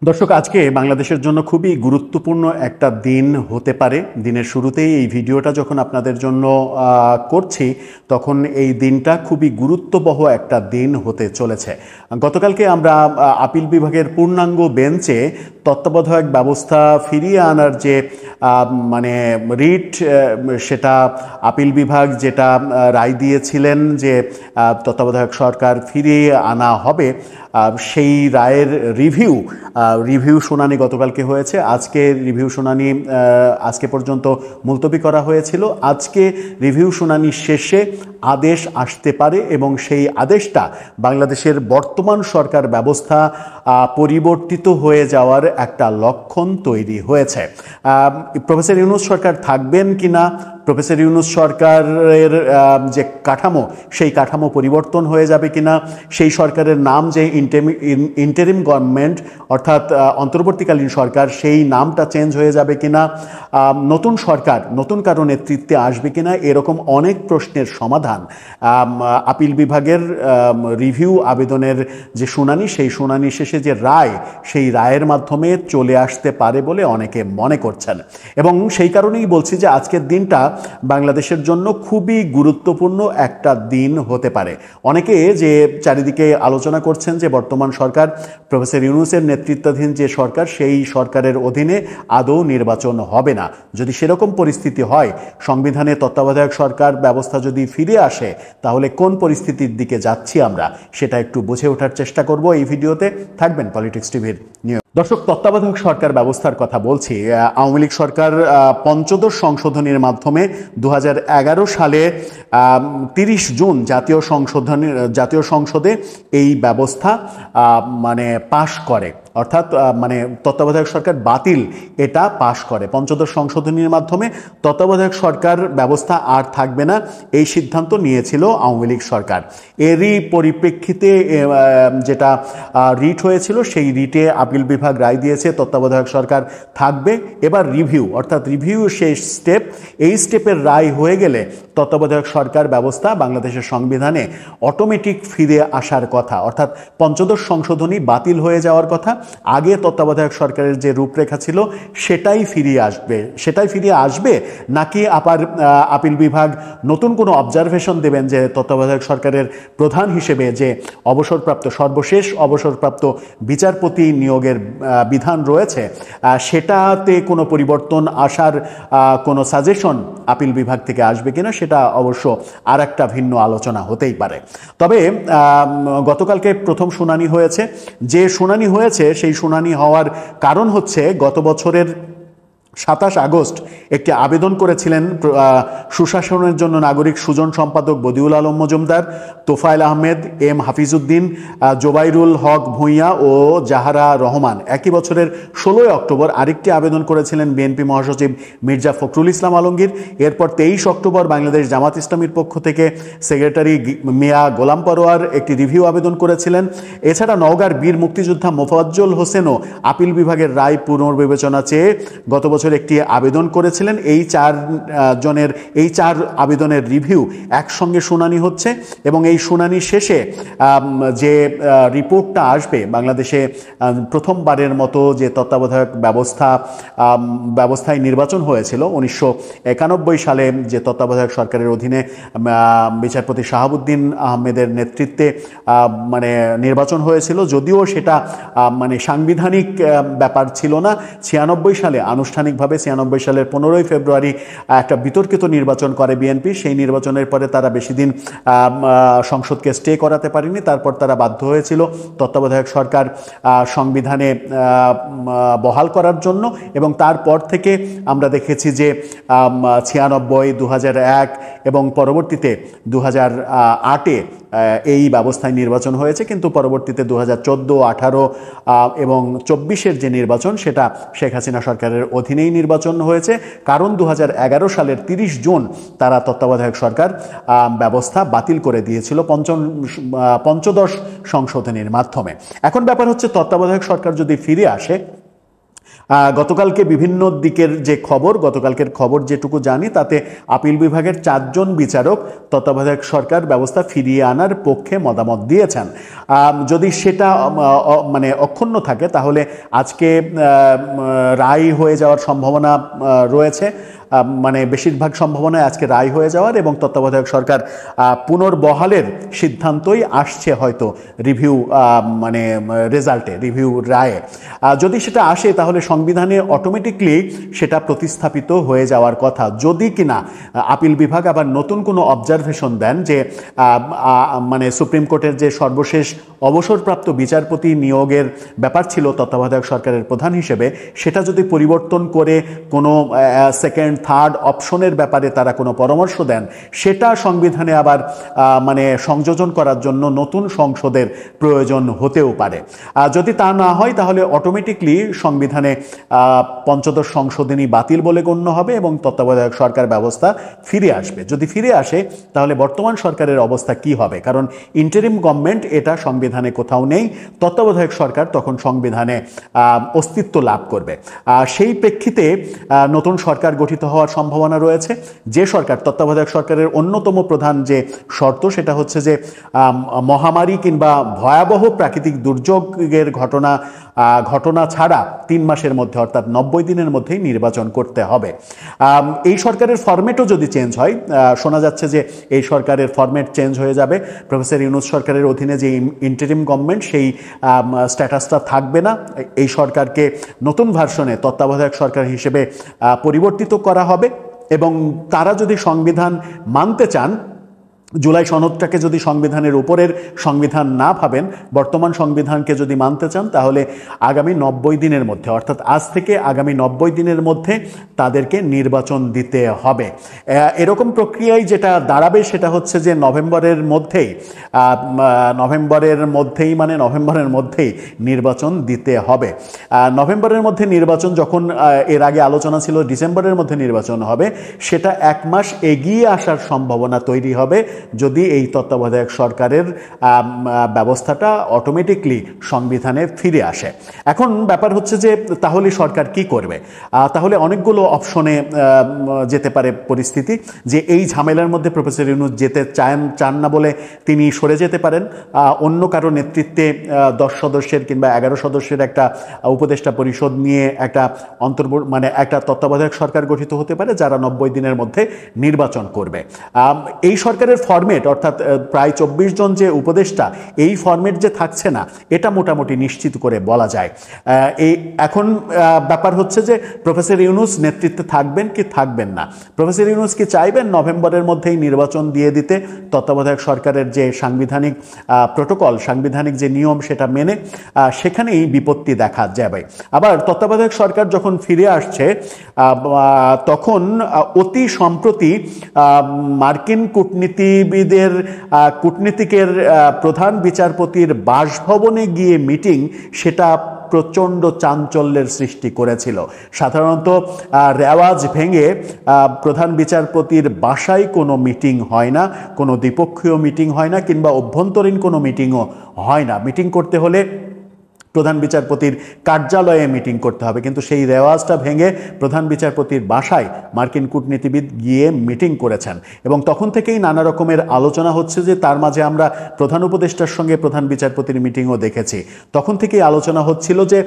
দর্শক, আজকে বাংলাদেশের জন্য খুবই গুরুত্বপূর্ণ একটা দিন হতে পারে। দিনের শুরুতেই এই ভিডিওটা যখন আপনাদের জন্য করছি, তখন এই দিনটা খুবই গুরুত্ববহ একটা দিন হতে চলেছে। গতকালকে আমরা আপিল বিভাগের পূর্ণাঙ্গ বেঞ্চে তত্ত্বাবধায়ক ব্যবস্থা ফিরিয়ে আনার যে মানে রিট, সেটা আপিল বিভাগ যেটা রায় দিয়েছিলেন যে তত্ত্বাবধায়ক সরকার ফিরিয়ে আনা হবে, সেই রায়ের রিভিউ শুনানি গতকালকে হয়েছে। আজকে রিভিউ শুনানি আজকে পর্যন্ত মুলতবি করা হয়েছিল। আজকে রিভিউ শুনানি শেষে আদেশ আসতে পারে এবং সেই আদেশটা বাংলাদেশের বর্তমান সরকার ব্যবস্থা পরিবর্তিত হয়ে যাওয়ার একটা লক্ষণ তৈরি হয়েছে। প্রফেসর ইউনূস সরকার থাকবেন কিনা, প্রফেসর ইউনূস সরকারের যে কাঠামো, সেই কাঠামো পরিবর্তন হয়ে যাবে কিনা, সেই সরকারের নাম যে ইন্টারিম গভর্নমেন্ট অর্থাৎ অন্তর্বর্তীকালীন সরকার, সেই নামটা চেঞ্জ হয়ে যাবে কিনা, নতুন সরকার নতুন কারো নেতৃত্বে আসবে কিনা, এরকম অনেক প্রশ্নের সমাধান আপিল বিভাগের রিভিউ আবেদনের যে শুনানি, সেই শুনানি শেষে যে রায়, সেই রায়ের মাধ্যমে চলে আসতে পারে বলে অনেকে মনে করছেন। এবং সেই কারণেই বলছি যে আজকের দিনটা বাংলাদেশের জন্য খুবই গুরুত্বপূর্ণ একটা দিন হতে পারে। অনেকে যে চারিদিকে আলোচনা করছেন যে বর্তমান সরকার, প্রফেসর ইউনূসের নেতৃত্বাধীন যে সরকার, সেই সরকারের অধীনে আদৌ নির্বাচন হবে না। যদি সেরকম পরিস্থিতি হয়, সংবিধানে তত্ত্বাবধায়ক সরকার ব্যবস্থা যদি ফিরে আসে, তাহলে কোন পরিস্থিতির দিকে যাচ্ছি আমরা, সেটা একটু বুঝে ওঠার চেষ্টা করব। এই ভিডিওতে থাকবেন পলিটিক্স টিভির নিয়ম দর্শক। তত্ত্বাবধায়ক সরকার ব্যবস্থার কথা বলছি। আওয়ামী লীগ সরকার পঞ্চদশ সংশোধনীর মাধ্যমে 2011 সালে 30 জুন জাতীয় সংসদে এই ব্যবস্থা মানে পাশ করে, অর্থাৎ মানে তত্ত্বাবধায়ক সরকার বাতিল, এটা পাশ করে। পঞ্চদশ সংশোধনীর মাধ্যমে তত্ত্বাবধায়ক সরকার ব্যবস্থা আর থাকবে না, এই সিদ্ধান্ত নিয়েছিল আওয়ামী লীগ সরকার। এরই পরিপ্রেক্ষিতে যেটা রিট হয়েছিল, সেই রিটে আপিল বিভাগ রায় দিয়েছে তত্ত্বাবধায়ক সরকার থাকবে। এবার রিভিউ, অর্থাৎ রিভিউ শেষ স্টেপ, এই স্টেপের রায় হয়ে গেলে তত্ত্বাবধায়ক সরকার ব্যবস্থা বাংলাদেশের সংবিধানে অটোমেটিক ফিরে আসার কথা, অর্থাৎ পঞ্চদশ সংশোধনী বাতিল হয়ে যাওয়ার কথা। আগে তত্ত্বাবধায়ক সরকারের যে রূপরেখা ছিল সেটাই ফিরিয়ে আসবে নাকি আবার আপিল বিভাগ নতুন কোনো অবজারভেশন দেবেন যে তত্ত্বাবধায়ক সরকারের প্রধান হিসেবে যে সর্বশেষ অবসরপ্রাপ্ত বিচারপতি নিয়োগের বিধান রয়েছে, সেটাতে কোনো পরিবর্তন আসার কোনো সাজেশন আপিল বিভাগ থেকে আসবে কিনা, সেটা অবশ্য আর একটা ভিন্ন আলোচনা হতেই পারে। তবে গতকালকে প্রথম শুনানি হয়েছে। যে শুনানি হয়েছে, সেই শুনানি হওয়ার কারণ হচ্ছে গত বছরের 27 আগস্ট একটি আবেদন করেছিলেন সুশাসনের জন্য নাগরিক সুজন সম্পাদক বদিউল আলম মজুমদার, তোফায়েল আহমেদ, এম হাফিজউদ্দিন, জোবাইরুল হক ভূঁইয়া ও জাহারা রহমান। একই বছরের 16 অক্টোবর আরেকটি আবেদন করেছিলেন বিএনপি মহাসচিব মির্জা ফখরুল ইসলাম আলমগীর। এরপর 23 অক্টোবর বাংলাদেশ জামাত ইসলামীর পক্ষ থেকে সেক্রেটারি মিয়া গোলাম পরোয়ার একটি রিভিউ আবেদন করেছিলেন। এছাড়া নওগাঁর বীর মুক্তিযোদ্ধা মোফাজ্জল হোসেনও আপিল বিভাগের রায় পুনর্বিবেচনা চেয়ে গত বছর একটি আবেদন করেছিলেন। এই চার আবেদনের রিভিউ একসঙ্গে শুনানি হচ্ছে এবং এই শুনানি শেষে যে রিপোর্টটা আসবে, বাংলাদেশে প্রথমবারের মতো যে তত্ত্বাবধায়ক ব্যবস্থায় নির্বাচন হয়েছিল 1991 সালে, যে তত্ত্বাবধায়ক সরকারের অধীনে বিচারপতি শাহাবুদ্দিন আহমেদের নেতৃত্বে মানে নির্বাচন হয়েছিল, যদিও সেটা মানে সাংবিধানিক ব্যাপার ছিল না। 96 সালে আনুষ্ঠানিকভাবে 96 সালের 15 ফেব্রুয়ারি একটা বিতর্কিত নির্বাচন করে বিএনপি। সেই নির্বাচনের পরে তারা বেশি দিন সংসদকে স্টে করাতে পারেনি। তারপর তারা বাধ্য হয়েছিল তত্ত্বাবধায়ক সরকার সংবিধানে বহাল করার জন্য, এবং তারপর থেকে আমরা দেখেছি যে 96, 2001 এবং পরবর্তীতে 2008-এ এই ব্যবস্থায় নির্বাচন হয়েছে। কিন্তু পরবর্তীতে 2014, 18 এবং 24-এর যে নির্বাচন, সেটা শেখ হাসিনা সরকারের অধীনেই নির্বাচন হয়েছে, কারণ 2011 সালের 30 জুন তারা তত্ত্বাবধায়ক সরকার ব্যবস্থা বাতিল করে দিয়েছিল পঞ্চদশ সংশোধনীর মাধ্যমে। এখন ব্যাপার হচ্ছে, তত্ত্বাবধায়ক সরকার যদি ফিরে আসে, গতকালকে বিভিন্ন দিকের যে খবর, গতকালকের খবর যেটুকু জানি তাতে আপিল বিভাগের 4 জন বিচারক তত্ত্বাবধায়ক সরকার ব্যবস্থা ফিরিয়ে আনার পক্ষে মতামত দিয়েছেন। যদি সেটা মানে অক্ষুণ্ণ থাকে তাহলে আজকে রায় হয়ে যাওয়ার সম্ভাবনা রয়েছে, মানে বেশিরভাগ সম্ভাবনায় আজকে রায় হয়ে যাওয়ার, এবং তত্ত্বাবধায়ক সরকার পুনর্বহালের সিদ্ধান্তই আসছে হয়তো রিভিউ মানে রেজাল্টে, রিভিউ রায়ে। যদি সেটা আসে তাহলে সংবিধানে অটোমেটিকলি সেটা প্রতিস্থাপিত হয়ে যাওয়ার কথা, যদি কিনা আপিল বিভাগ আবার নতুন কোনো অবজারভেশন দেন যে মানে সুপ্রিম কোর্টের যে সর্বশেষ অবসরপ্রাপ্ত বিচারপতি নিয়োগের ব্যাপার ছিল তত্ত্বাবধায়ক সরকারের প্রধান হিসেবে, সেটা যদি পরিবর্তন করে কোনো সেকেন্ড থার্ড অপশনের ব্যাপারে তারা কোনো পরামর্শ দেন, সেটা সংবিধানে আবার মানে সংযোজন করার জন্য নতুন সংসদের প্রয়োজন হতেও পারে। যদি তা না হয় তাহলে অটোমেটিকলি সংবিধানে পঞ্চদশ সংশোধনী বাতিল বলে গণ্য হবে এবং তত্ত্বাবধায়ক সরকার ব্যবস্থা ফিরে আসবে। যদি ফিরে আসে তাহলে বর্তমান সরকারের অবস্থা কি হবে? কারণ ইন্টারিম গভর্নমেন্ট এটা সংবিধানে কোথাও নেই, তত্ত্বাবধায়ক সরকার তখন সংবিধানে অস্তিত্ব লাভ করবে। সেই প্রেক্ষিতে নতুন সরকার গঠিত হওয়ার সম্ভাবনা রয়েছে। যে সরকার, তত্ত্বাবধায়ক সরকারের অন্যতম প্রধান যে শর্ত সেটা হচ্ছে যে মহামারী কিংবা ভয়াবহ প্রাকৃতিক দুর্যোগের ঘটনা ছাড়া 3 মাসের মধ্যে অর্থাৎ 90 দিনের মধ্যেই নির্বাচন করতে হবে। এই সরকারের ফরম্যাটও যদি চেঞ্জ হয়, শোনা যাচ্ছে যে এই সরকারের ফরম্যাট চেঞ্জ হয়ে যাবে, প্রফেসর ইউনূস সরকারের অধীনে যে ইন্টারিম গভর্নমেন্ট সেই স্ট্যাটাসটা থাকবে না, এই সরকারকে নতুন ভার্সনে তত্ত্বাবধায়ক সরকার হিসেবে পরিবর্তিত করা হবে। এবং তারা যদি সংবিধান মানতে চান, জুলাই সনদটাকে যদি সংবিধানের উপরের সংবিধান না ভাবেন, বর্তমান সংবিধানকে যদি মানতে চান, তাহলে আগামী 90 দিনের মধ্যে, অর্থাৎ আজ থেকে আগামী 90 দিনের মধ্যে তাদেরকে নির্বাচন দিতে হবে। এরকম প্রক্রিয়ায় যেটা দাঁড়াবে সেটা হচ্ছে যে নভেম্বরের মধ্যেই নির্বাচন দিতে হবে। নভেম্বরের মধ্যে নির্বাচন যখন, এর আগে আলোচনা ছিল ডিসেম্বরের মধ্যে নির্বাচন হবে, সেটা 1 মাস এগিয়ে আসার সম্ভাবনা তৈরি হবে যদি এই তত্ত্বাবধায়ক সরকারের ব্যবস্থাটা অটোমেটিকলি সংবিধানে ফিরে আসে। এখন ব্যাপার হচ্ছে যে তাহলে সরকার কি করবে? তাহলে অনেকগুলো অপশনে যেতে পারে পরিস্থিতি, যে এই ঝামেলার মধ্যে প্রফেসর ইউনূস যেতে চান না বলে তিনি সরে যেতে পারেন। অন্য কারো নেতৃত্বে 10 সদস্যের কিংবা 11 সদস্যের একটা উপদেষ্টা পরিষদ নিয়ে একটা একটা তত্ত্বাবধায়ক সরকার গঠিত হতে পারে, যারা 90 দিনের মধ্যে নির্বাচন করবে। এই সরকারের ফরম্যাট, অর্থাৎ প্রায় 24 জন যে উপদেষ্টা, এই ফরম্যাট যে থাকছে না এটা মোটামুটি নিশ্চিত করে বলা যায়। এখন ব্যাপার হচ্ছে যে প্রফেসর ইউনূস নেতৃত্বে থাকবেন কি থাকবেন না। প্রফেসর ইউনূস কি চাইবেন নভেম্বরের মধ্যেই নির্বাচন দিয়ে দিতে, তত্ত্বাবধায়ক সরকারের যে সাংবিধানিক প্রোটোকল, সাংবিধানিক যে নিয়ম সেটা মেনে? সেখানেই বিপত্তি দেখা যাবে। আবার তত্ত্বাবধায়ক সরকার যখন ফিরে আসছে, তখন অতি সম্প্রতি মার্কিন কূটনীতিকের প্রধান বিচারপতির বাসভবনে গিয়ে মিটিং, সেটা প্রচণ্ড চাঞ্চল্যের সৃষ্টি করেছিল। সাধারণত রেওয়াজ ভেঙে প্রধান বিচারপতির বাসায় কোনো মিটিং হয় না, কোনো দ্বিপক্ষীয় মিটিং হয় না, কিংবা অভ্যন্তরীণ কোনো মিটিংও হয় না। মিটিং করতে হলে প্রধান বিচারপতির কার্যালয়ে মিটিং করতে হবে, কিন্তু সেই রেওয়াজটা ভেঙে প্রধান বিচারপতির বাসায় মার্কিন কূটনীতিবিদ গিয়ে মিটিং করেছেন। এবং তখন থেকেই নানা রকমের আলোচনা হচ্ছে, যে তার মাঝে আমরা প্রধান উপদেষ্টার সঙ্গে প্রধান বিচারপতির মিটিংও দেখেছি। তখন থেকেই আলোচনা হচ্ছিল যে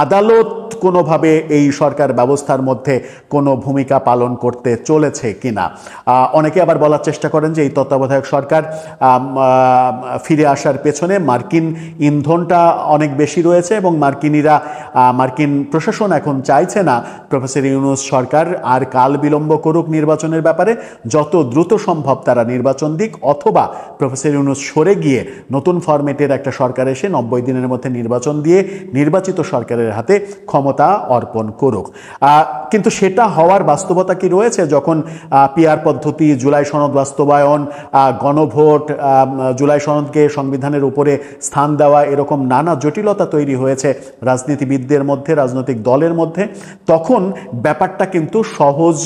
আদালত কোনোভাবে এই সরকার ব্যবস্থার মধ্যে কোনো ভূমিকা পালন করতে চলেছে কিনা। অনেকে আবার বলার চেষ্টা করেন যে এই তত্ত্বাবধায়ক সরকার ফিরে আসার পেছনে মার্কিন ইন্ধনটা অনেক বেশি রয়েছে, এবং মার্কিন প্রশাসন এখন চাইছে না প্রফেসর ইউনূস সরকার আর কাল বিলম্ব করুক নির্বাচনের ব্যাপারে, যত দ্রুত সম্ভব তারা নির্বাচন দিক, অথবা প্রফেসর ইউনূস সরে গিয়ে নতুন ফরম্যাটের একটা সরকার এসে 90 দিনের মধ্যে নির্বাচন দিয়ে নির্বাচিত সরকারের হাতে ক্ষমতা অর্পণ করুক। কিন্তু সেটা হওয়ার বাস্তবতা কি রয়েছে? যখন পিআর পদ্ধতি, জুলাই সনদ বাস্তবায়ন, গণভোট, জুলাই সনদকে সংবিধানের উপরে স্থান দেওয়া, এরকম রকম নানা জটিলতা তৈরি হয়েছে রাজনীতিবিদদের মধ্যে, রাজনৈতিক দলের মধ্যে, তখন ব্যাপারটা কিন্তু সহজ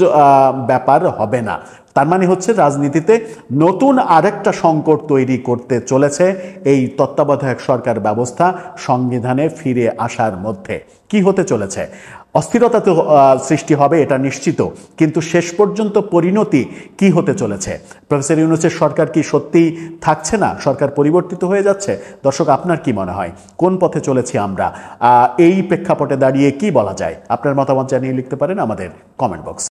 ব্যাপার হবে না। তার মানে হচ্ছে রাজনীতিতে নতুন আরেকটা সংকট তৈরি করতে চলেছে এই তত্ত্বাবধায়ক সরকার ব্যবস্থা সংবিধানে ফিরে আসার মধ্যে। কি হতে চলেছে? অস্থিরতা তো সৃষ্টি হবে, এটা নিশ্চিত, কিন্তু শেষ পর্যন্ত পরিণতি কি হতে চলেছে? প্রফেসর ইউনূসের সরকার কি সত্যিই থাকছে না? সরকার পরিবর্তিত হয়ে যাচ্ছে? দর্শক, আপনার কি মনে হয় কোন পথে চলেছি আমরা? এই প্রেক্ষাপটে দাঁড়িয়ে কি বলা যায়? আপনার মতামত জানিয়ে লিখতে পারেন আমাদের কমেন্ট বক্স।